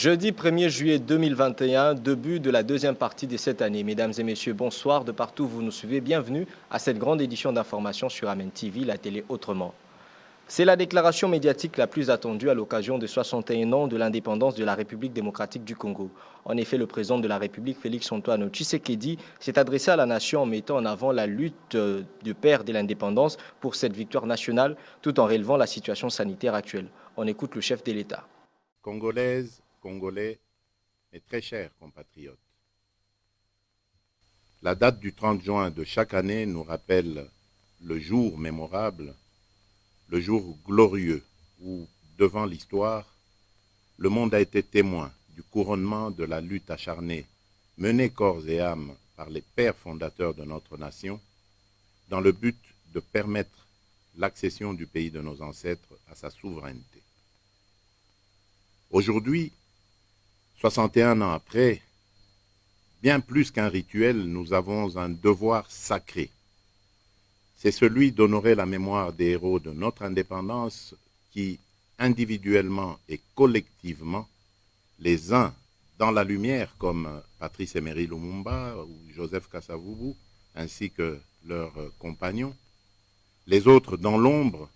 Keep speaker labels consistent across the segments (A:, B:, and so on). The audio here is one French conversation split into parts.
A: Jeudi 1er juillet 2021, début de la deuxième partie de cette année. Mesdames et messieurs, bonsoir de partout où vous nous suivez. Bienvenue à cette grande édition d'information sur Amen TV, la télé autrement. C'est la déclaration médiatique la plus attendue à l'occasion de 61 ans de l'indépendance de la République démocratique du Congo. En effet, le président de la République, Félix-Antoine Tshisekedi, s'est adressé à la nation en mettant en avant la lutte du père de l'indépendance pour cette victoire nationale, tout en relevant la situation sanitaire actuelle. On écoute le chef de l'État.
B: Congolaises, Congolais, mes très chers compatriotes, la date du 30 juin de chaque année nous rappelle le jour mémorable, le jour glorieux où, devant l'histoire, le monde a été témoin du couronnement de la lutte acharnée menée corps et âme par les pères fondateurs de notre nation dans le but de permettre l'accession du pays de nos ancêtres à sa souveraineté. Aujourd'hui, 61 ans après, bien plus qu'un rituel, nous avons un devoir sacré. C'est celui d'honorer la mémoire des héros de notre indépendance qui, individuellement et collectivement, les uns dans la lumière comme Patrice Emery Lumumba ou Joseph Kasavubu, ainsi que leurs compagnons, les autres dans l'ombre,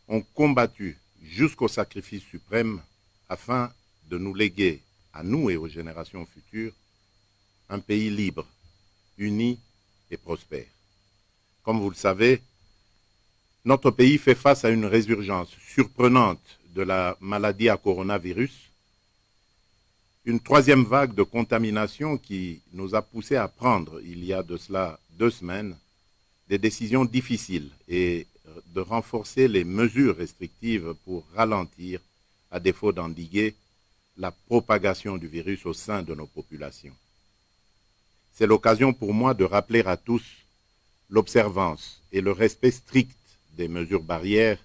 B: ont combattu jusqu'au sacrifice suprême afin de nous léguer, à nous et aux générations futures, un pays libre, uni et prospère. Comme vous le savez, notre pays fait face à une résurgence surprenante de la maladie à coronavirus, une troisième vague de contamination qui nous a poussé à prendre, il y a de cela 2 semaines, des décisions difficiles et de renforcer les mesures restrictives pour ralentir, à défaut d'endiguer, la propagation du virus au sein de nos populations. C'est l'occasion pour moi de rappeler à tous l'observance et le respect strict des mesures barrières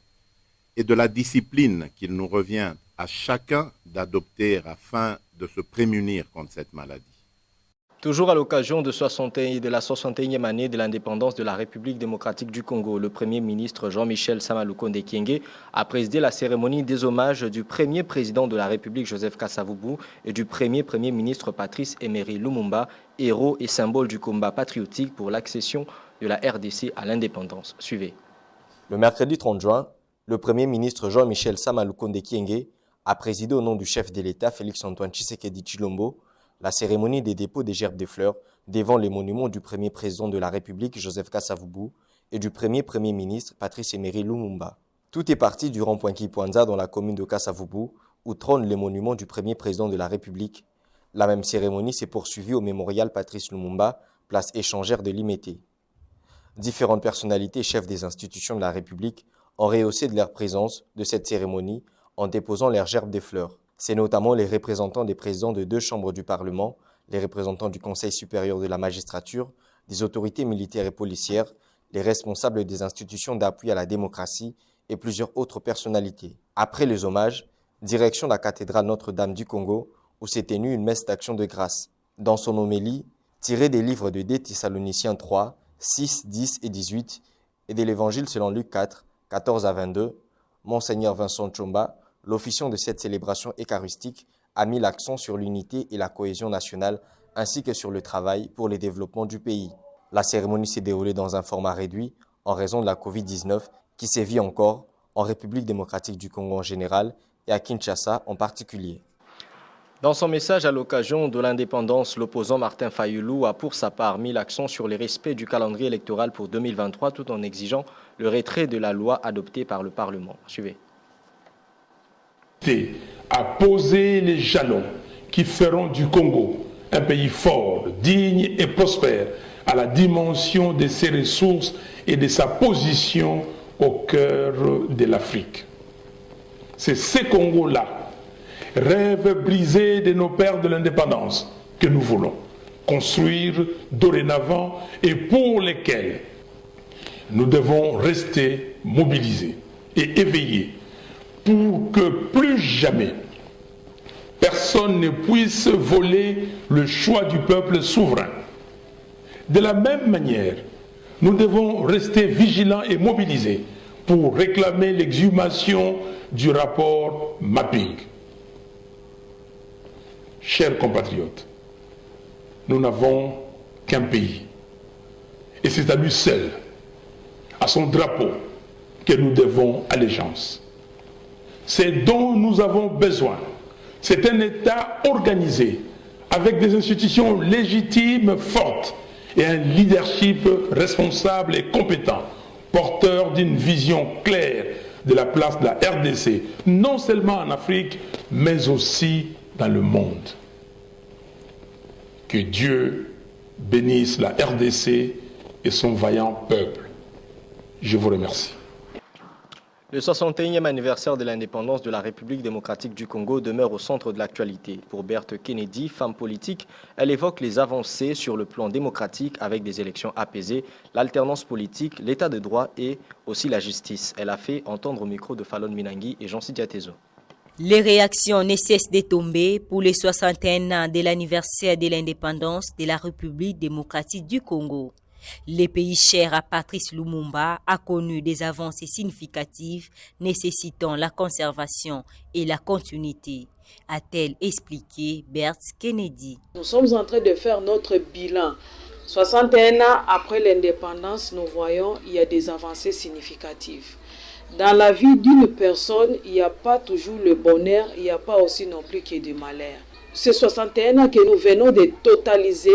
B: et de la discipline qu'il nous revient à chacun d'adopter afin de se prémunir contre cette maladie.
A: Toujours à l'occasion de la 61e année de l'indépendance de la République démocratique du Congo, le Premier ministre Jean-Michel Sama-Lukonde Kyenge a présidé la cérémonie des hommages du premier président de la République Joseph Kasavubu et du premier ministre Patrice Emery Lumumba, héros et symbole du combat patriotique pour l'accession de la RDC à l'indépendance. Suivez. Le mercredi 30 juin, le Premier ministre Jean-Michel Sama-Lukonde Kyenge a présidé au nom du chef de l'État Félix-Antoine Tshisekedi Tshilombo la cérémonie des dépôts des gerbes de fleurs devant les monuments du premier président de la République, Joseph Kasavubu, et du premier ministre, Patrice Emery Lumumba. Tout est parti du rond-point Kipuanza dans la commune de Kasavubu, où trône les monuments du premier président de la République. La même cérémonie s'est poursuivie au mémorial Patrice Lumumba, place échangère de Limete. Différentes personnalités chefs des institutions de la République ont rehaussé de leur présence de cette cérémonie en déposant leurs gerbes de fleurs. C'est notamment les représentants des présidents de 2 chambres du Parlement, les représentants du Conseil supérieur de la magistrature, des autorités militaires et policières, les responsables des institutions d'appui à la démocratie et plusieurs autres personnalités. Après les hommages, direction la cathédrale Notre-Dame du Congo, où s'est tenue une messe d'action de grâce. Dans son homélie, tirée des livres de 2 Thessaloniciens 3, 6, 10 et 18, et de l'Évangile selon Luc 4, 14 à 22, Monseigneur Vincent Tchomba, l'officiant de cette célébration eucharistique, a mis l'accent sur l'unité et la cohésion nationale ainsi que sur le travail pour le développement du pays. La cérémonie s'est déroulée dans un format réduit en raison de la Covid-19 qui sévit encore en République démocratique du Congo en général et à Kinshasa en particulier. Dans son message à l'occasion de l'indépendance, l'opposant Martin Fayulu a pour sa part mis l'accent sur le respect du calendrier électoral pour 2023 tout en exigeant le retrait de la loi adoptée par le Parlement. Suivez.
C: À poser les jalons qui feront du Congo un pays fort, digne et prospère à la dimension de ses ressources et de sa position au cœur de l'Afrique. C'est ce Congo-là, rêve brisé de nos pères de l'indépendance, que nous voulons construire dorénavant et pour lesquels nous devons rester mobilisés et éveillés pour que plus jamais personne ne puisse voler le choix du peuple souverain. De la même manière, nous devons rester vigilants et mobilisés pour réclamer l'exhumation du rapport Mapping. chers compatriotes, nous n'avons qu'un pays. Et c'est à lui seul, à son drapeau, que nous devons allégeance. C'est dont nous avons besoin. C'est un État organisé, avec des institutions légitimes fortes et un leadership responsable et compétent, porteur d'une vision claire de la place de la RDC, non seulement en Afrique, mais aussi dans le monde. Que Dieu bénisse la RDC et son vaillant peuple. Je vous remercie.
A: Le 61e anniversaire de l'indépendance de la République démocratique du Congo demeure au centre de l'actualité. Pour Berthe Kennedy, femme politique, elle évoque les avancées sur le plan démocratique avec des élections apaisées, l'alternance politique, l'état de droit et aussi la justice. Elle a fait entendre au micro de Fallon Minangi et Jean-Sidi Atezo.
D: Les réactions ne cessent de tomber pour les 61 ans de l'anniversaire de l'indépendance de la République démocratique du Congo. Le pays cher à Patrice Lumumba a connu des avancées significatives nécessitant la conservation et la continuité, a-t-elle expliqué Berthe Kennedy.
E: Nous sommes en train de faire notre bilan. 61 ans après l'indépendance, nous voyons qu'il y a des avancées significatives. Dans la vie d'une personne, il n'y a pas toujours le bonheur, il n'y a pas aussi non plus qu'il y ait du malheur. Ces 61 ans que nous venons de totaliser,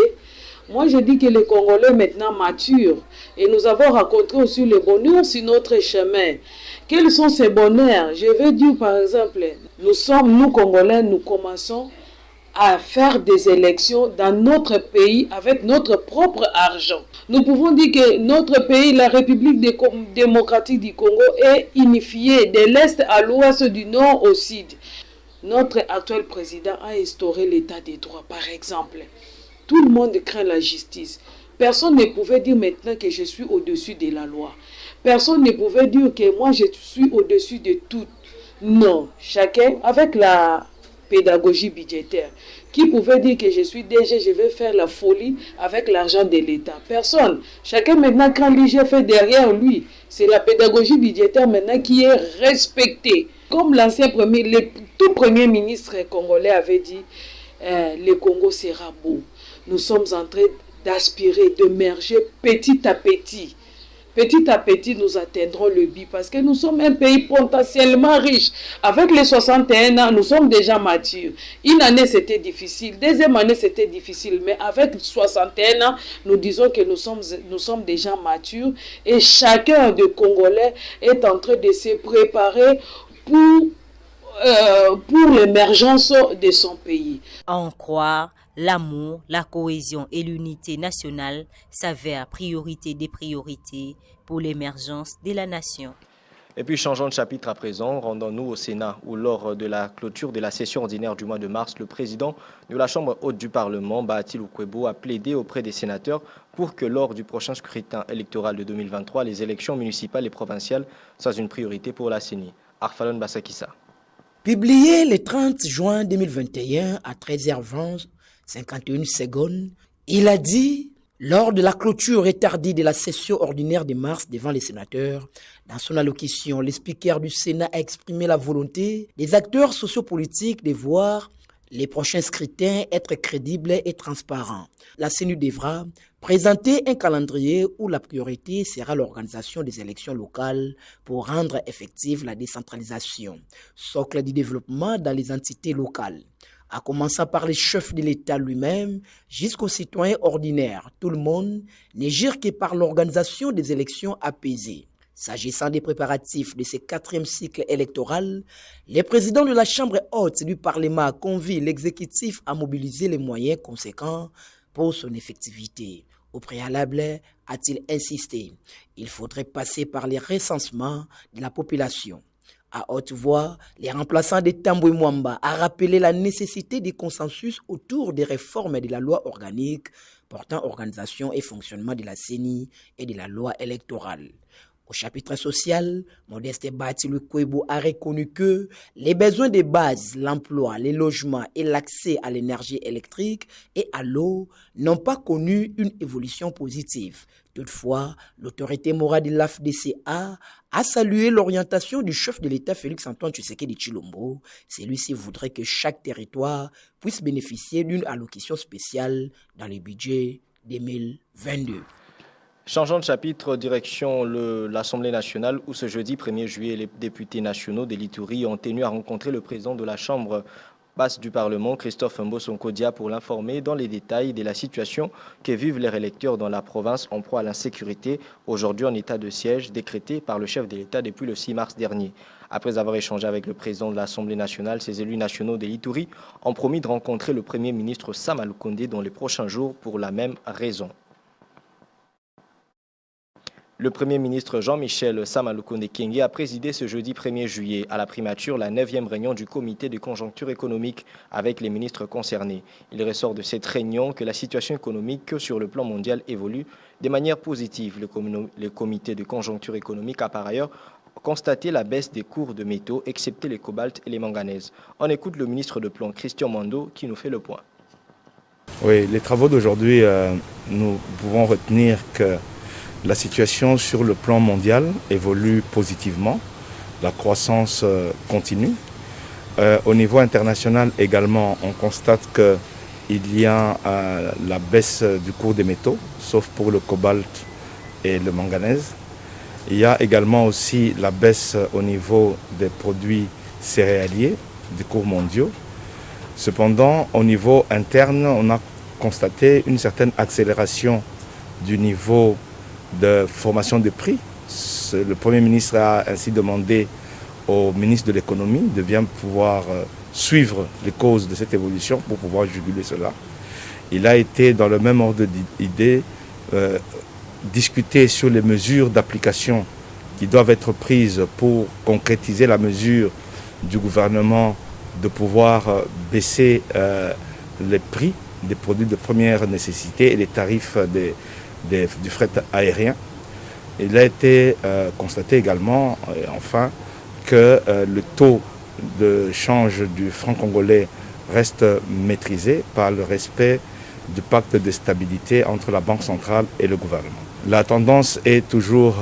E: moi je dis que les Congolais maintenant maturent et nous avons rencontré aussi le bonheur sur notre chemin. Quels sont ces bonheurs? Je veux dire par exemple, nous Congolais, nous commençons à faire des élections dans notre pays avec notre propre argent. Nous pouvons dire que notre pays, la République démocratique du Congo, est unifiée de l'Est à l'Ouest, du Nord au Sud. Notre actuel président a instauré l'état des droits, par exemple. Tout le monde craint la justice. Personne ne pouvait dire maintenant que je suis au-dessus de la loi. Personne ne pouvait dire que moi je suis au-dessus de tout. Non, chacun avec la pédagogie budgétaire. Qui pouvait dire que je suis DG, je vais faire la folie avec l'argent de l'État? Personne. Chacun maintenant, quand l'IG fait derrière lui, c'est la pédagogie budgétaire maintenant qui est respectée. Comme l'ancien le tout premier ministre congolais avait dit, le Congo sera beau. Nous sommes en train d'aspirer, d'émerger petit à petit. Petit à petit, nous atteindrons le but parce que nous sommes un pays potentiellement riche. Avec les 61 ans, nous sommes déjà matures. Une année, c'était difficile. Deuxième année, c'était difficile. Mais avec 61 ans, nous disons que nous sommes déjà matures. Et chacun des Congolais est en train de se préparer pour l'émergence de son pays.
D: À en croire, l'amour, la cohésion et l'unité nationale s'avèrent priorité des priorités pour l'émergence de la nation.
A: Et puis changeons de chapitre à présent, rendons-nous au Sénat où lors de la clôture de la session ordinaire du mois de mars, le président de la Chambre haute du Parlement, Bahati Lukwebo, a plaidé auprès des sénateurs pour que lors du prochain scrutin électoral de 2023, les élections municipales et provinciales soient une priorité pour la CENI. Arfalon Bassakissa.
F: Publié le 30 juin 2021 à 13h20, 51 secondes, il a dit, lors de la clôture retardée de la session ordinaire de mars devant les sénateurs, dans son allocution, le speaker du Sénat a exprimé la volonté des acteurs sociopolitiques de voir les prochains scrutins être crédibles et transparents. La CENI devra présenter un calendrier où la priorité sera l'organisation des élections locales pour rendre effective la décentralisation, socle du développement dans les entités locales. À commencer par les chefs de l'État lui-même jusqu'aux citoyens ordinaires, tout le monde n'est gire que par l'organisation des élections apaisées. S'agissant des préparatifs de ce 4e cycle électoral, le président de la Chambre haute du Parlement a convié l'exécutif à mobiliser les moyens conséquents pour son effectivité. Au préalable, a-t-il insisté, il faudrait passer par les recensements de la population. À haute voix, les remplaçants de Tambwe Mwamba a rappelé la nécessité du consensus autour des réformes de la loi organique portant organisation et fonctionnement de la CENI et de la loi électorale. Au chapitre social, Modeste Batilukwebo a reconnu que les besoins de base, l'emploi, les logements et l'accès à l'énergie électrique et à l'eau n'ont pas connu une évolution positive. Toutefois, l'autorité morale de l'AFDCA a salué l'orientation du chef de l'État Félix-Antoine Tshisekedi Tshilombo. Celui-ci voudrait que chaque territoire puisse bénéficier d'une allocation spéciale dans le budget 2022.
A: Changeant de chapitre, direction l'Assemblée nationale où ce jeudi 1er juillet, les députés nationaux de l'Ituri ont tenu à rencontrer le président de la Chambre basse du Parlement, Christophe Mbosonkodia, pour l'informer dans les détails de la situation que vivent les électeurs dans la province en proie à l'insécurité, aujourd'hui en état de siège décrété par le chef de l'État depuis le 6 mars dernier. Après avoir échangé avec le président de l'Assemblée nationale, ces élus nationaux de l'Ituri ont promis de rencontrer le Premier ministre Sama Lukonde dans les prochains jours pour la même raison. Le Premier ministre Jean-Michel Sama Lukonde Kyenge a présidé ce jeudi 1er juillet à la primature la 9e réunion du comité de conjoncture économique avec les ministres concernés. Il ressort de cette réunion que la situation économique sur le plan mondial évolue de manière positive. Le comité de conjoncture économique a par ailleurs constaté la baisse des cours de métaux, excepté les cobaltes et les manganèses. On écoute le ministre de Plan Christian Mando qui nous fait le point.
G: Oui, les travaux d'aujourd'hui, nous pouvons retenir que la situation sur le plan mondial évolue positivement, la croissance continue. Au niveau international également, on constate qu'il y a la baisse du cours des métaux, sauf pour le cobalt et le manganèse. Il y a également aussi la baisse au niveau des produits céréaliers, des cours mondiaux. Cependant, au niveau interne, on a constaté une certaine accélération du niveau de formation de prix. Le Premier ministre a ainsi demandé au ministre de l'économie de bien pouvoir suivre les causes de cette évolution pour pouvoir juguler cela. Il a été dans le même ordre d'idée discuter sur les mesures d'application qui doivent être prises pour concrétiser la mesure du gouvernement de pouvoir baisser les prix des produits de première nécessité et les tarifs du fret aérien. Il a été constaté également, enfin, que le taux de change du franc congolais reste maîtrisé par le respect du pacte de stabilité entre la Banque centrale et le gouvernement. La tendance est toujours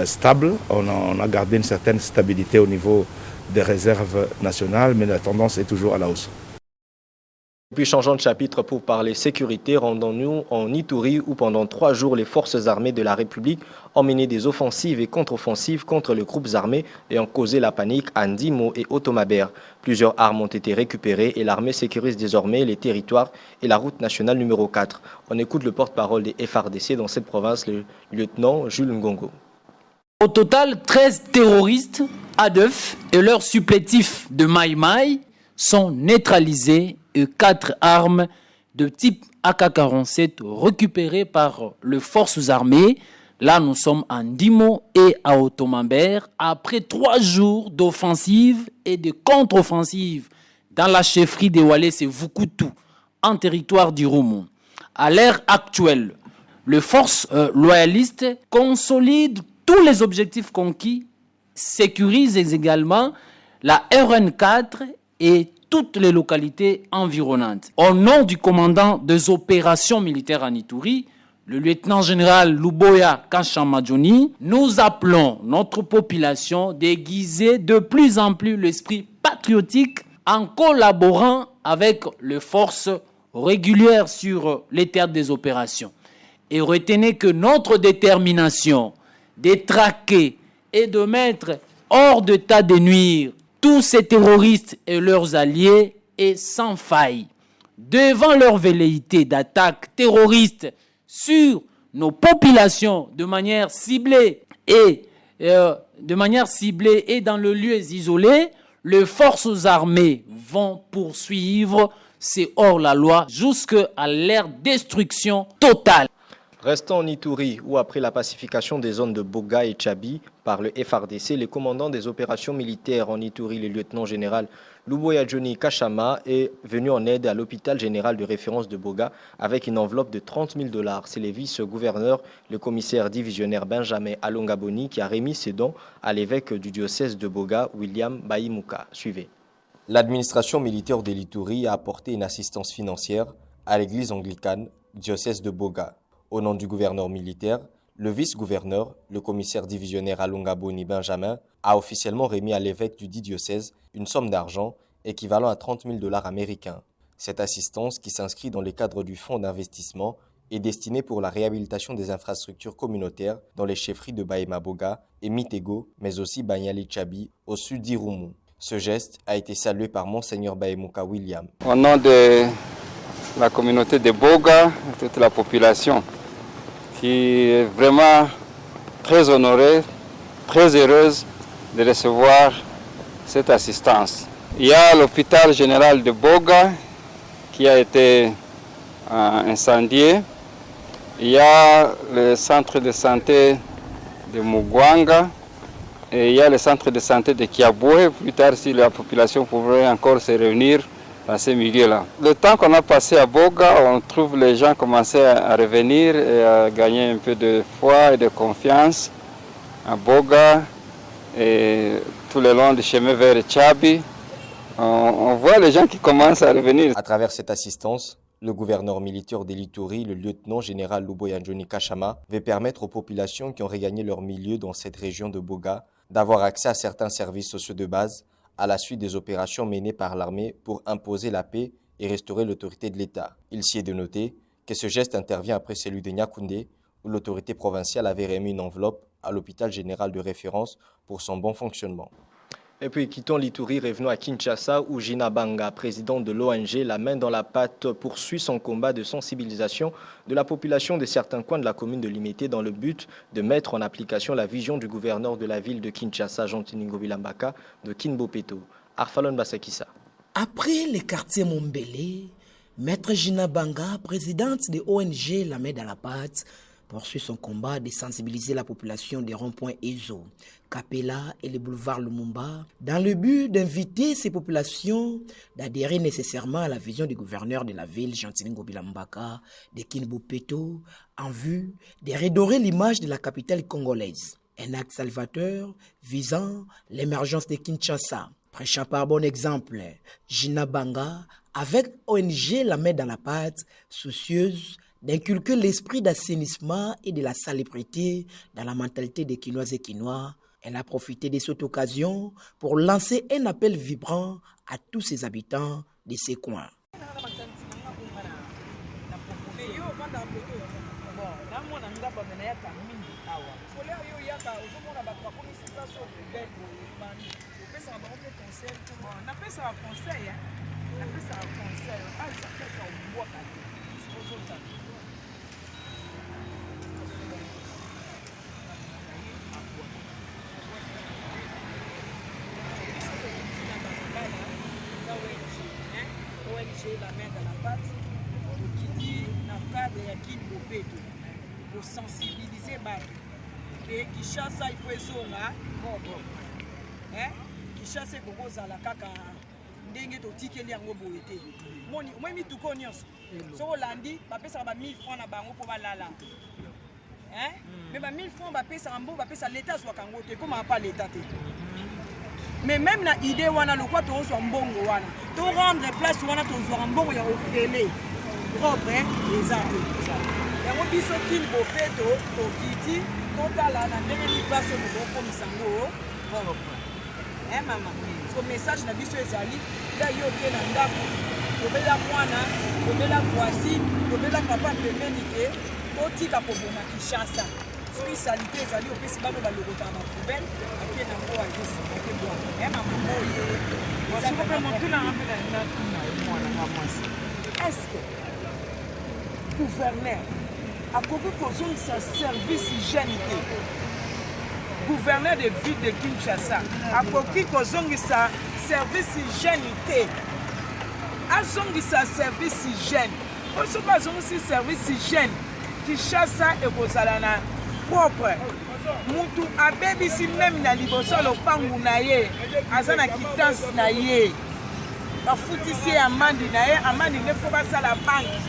G: stable. On a gardé une certaine stabilité au niveau des réserves nationales, mais la tendance est toujours à la hausse.
A: Puis changeant de chapitre pour parler sécurité, rendons-nous en Ituri où pendant 3 jours les forces armées de la République ont mené des offensives et contre-offensives contre les groupes armés ayant causé la panique à Ndimo et Otomaber. Plusieurs armes ont été récupérées et l'armée sécurise désormais les territoires et la route nationale numéro 4. On écoute le porte-parole des FARDC dans cette province, le lieutenant Jules Ngongo.
H: Au total, 13 terroristes, ADEF et leurs supplétifs de Maï Maï sont neutralisés et 4 armes de type AK-47 récupérées par les forces armées. Là, nous sommes à Ndimo et à Otomamber après 3 jours d'offensive et de contre-offensive dans la chefferie de Walese Vukutu, en territoire du Roumoun. À l'ère actuelle, les forces loyalistes consolident tous les objectifs conquis, sécurisent également la RN4 et toutes les localités environnantes. Au nom du commandant des opérations militaires en Ituri, le lieutenant-général Luboya Kashamadjoni, nous appelons notre population d'aiguiser de plus en plus l'esprit patriotique en collaborant avec les forces régulières sur les théâtres des opérations. Et retenez que notre détermination de traquer et de mettre hors d'état de nuire tous ces terroristes et leurs alliés est sans faille. Devant leur velléité d'attaque terroriste sur nos populations de manière ciblée et dans le lieu isolé, les forces armées vont poursuivre ces hors-la-loi jusqu'à leur destruction totale.
A: Restons en Ituri, où après la pacification des zones de Boga et Tchabi par le FARDC, les commandants des opérations militaires en Ituri, le lieutenant-général Luboya Johnny Kachama est venu en aide à l'hôpital général de référence de Boga avec une enveloppe de 30 000 $. C'est le vice-gouverneur, le commissaire divisionnaire Benjamin Alongaboni qui a remis ses dons à l'évêque du diocèse de Boga, William Baïmouka. Suivez. L'administration militaire de l'Ituri a apporté une assistance financière à l'église anglicane, diocèse de Boga. Au nom du gouverneur militaire, le vice-gouverneur, le commissaire divisionnaire Alongaboni Benjamin, a officiellement remis à l'évêque du dit diocèse une somme d'argent équivalent à 30 000 $ américains. Cette assistance, qui s'inscrit dans le cadre du fonds d'investissement, est destinée pour la réhabilitation des infrastructures communautaires dans les chefferies de Baïma Boga et Mitego, mais aussi Banyali Chabi, au sud d'Irumu. Ce geste a été salué par Monseigneur Baïmouka William.
I: Au nom de la communauté de Boga, de toute la population, qui est vraiment très honorée, très heureuse de recevoir cette assistance. Il y a l'hôpital général de Boga qui a été incendié. Il y a le centre de santé de Mugwanga. Et il y a le centre de santé de Kiaboué. Plus tard, si la population pouvait encore se réunir dans ces milieux-là. Le temps qu'on a passé à Boga, on trouve les gens commencer à revenir et à gagner un peu de foi et de confiance à Boga et tout le long du chemin vers Chabi. On voit les gens qui commencent à revenir.
A: À travers cette assistance, le gouverneur militaire de l'Ituri, le lieutenant général Luboya Johnny Kachama, veut permettre aux populations qui ont regagné leur milieu dans cette région de Boga d'avoir accès à certains services sociaux de base à la suite des opérations menées par l'armée pour imposer la paix et restaurer l'autorité de l'État. Il s'y est de noter que ce geste intervient après celui de Nyakoundé, où l'autorité provinciale avait remis une enveloppe à l'hôpital général de référence pour son bon fonctionnement. Et puis, quittons l'Ituri, revenons à Kinshasa, où Gina Banga, présidente de l'ONG La Main dans la Pâte, poursuit son combat de sensibilisation de la population de certains coins de la commune de Limité dans le but de mettre en application la vision du gouverneur de la ville de Kinshasa, Jean-Tiningo Bilambaka, de Kinbopeto. Arfalon Basakissa.
F: Après les quartiers Mombele, Maître Gina Banga, présidente de l'ONG La Main dans la Pâte, poursuit son combat de sensibiliser la population des ronds-points Ezo, Kapela et le boulevard Lumumba dans le but d'inviter ces populations d'adhérer nécessairement à la vision du gouverneur de la ville, Jean-Tiningo Bilambaka, de Kinbopeto, en vue de redorer l'image de la capitale congolaise. Un acte salvateur visant l'émergence de Kinshasa. Prêchant par bon exemple, Gina Banga, avec ONG La Main dans la Pâte, soucieuse d'inculquer l'esprit d'assainissement et de la salubrité dans la mentalité des Quinoises et Quinois, elle a profité de cette occasion pour lancer un appel vibrant à tous ses habitants de ces coins.
J: La Main dans la Pâte, qui dans le cadre de Kinbopeto, pour sensibiliser les Kinshasa, il faut ezonga Kinshasa ekozala kaka ndenge totikeli yango boye te. Moi mituko nyonso soko landi bapesaka ba 1000 francs na bango po balala. Mais ba 1000 francs bapesaka mbo bapesa l'État zwaka yango te koma pas l'État te. Mais même na idée wana lokwa tozwa mbongo wana to rendre place wana tozwa mbongo ya ofele propre ezali yango biso Kinbopeto tokiti totala na ndenge ni place moko misango propre mama so message na biso ezali da yo ke na ndako tobela mwana tobela voici tobela papa pembeni ke totika koboma Kinshasa spécialité ezali opesi bano balokota na poubelle ake na ngo akesi ake bwana mama moye ça peut pas monter là est-ce que gouverneur akoki kozongisa service hygiène te gouverneur de ville de Kinshasa akoki kozongisa service hygiène te azongisa service hygiène oso bazongisi service hygiène Kinshasa ekozala na propre mutu abebisi même na liboso lopangu na ye aza na kitance na ye bafutisi amandi na ye amandi nde fo basala banke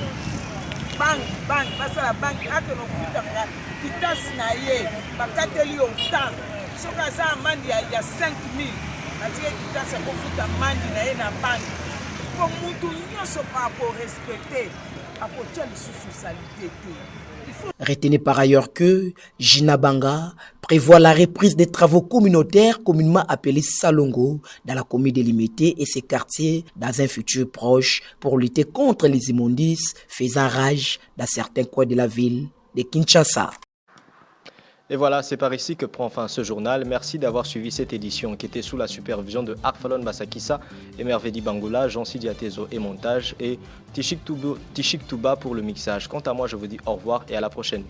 J: basala banke ake nofutaka kitasi na ye bakateli yo temps soki aza amandi ya 5 000 atike kitasi akofuta amandi na ye na banke po mutu nyonso akorespecte akotia lisusu salite te.
F: Retenez par ailleurs que Gina Banga prévoit la reprise des travaux communautaires communément appelés Salongo dans la commune délimitée et ses quartiers dans un futur proche pour lutter contre les immondices faisant rage dans certains coins de la ville de Kinshasa.
A: Et voilà, c'est par ici que prend fin ce journal. Merci d'avoir suivi cette édition qui était sous la supervision de Arfalon Basakissa, Emervedi Bangoula, Jean-Sidi Atezo et montage et Tishik Touba pour le mixage. Quant à moi, je vous dis au revoir et à la prochaine.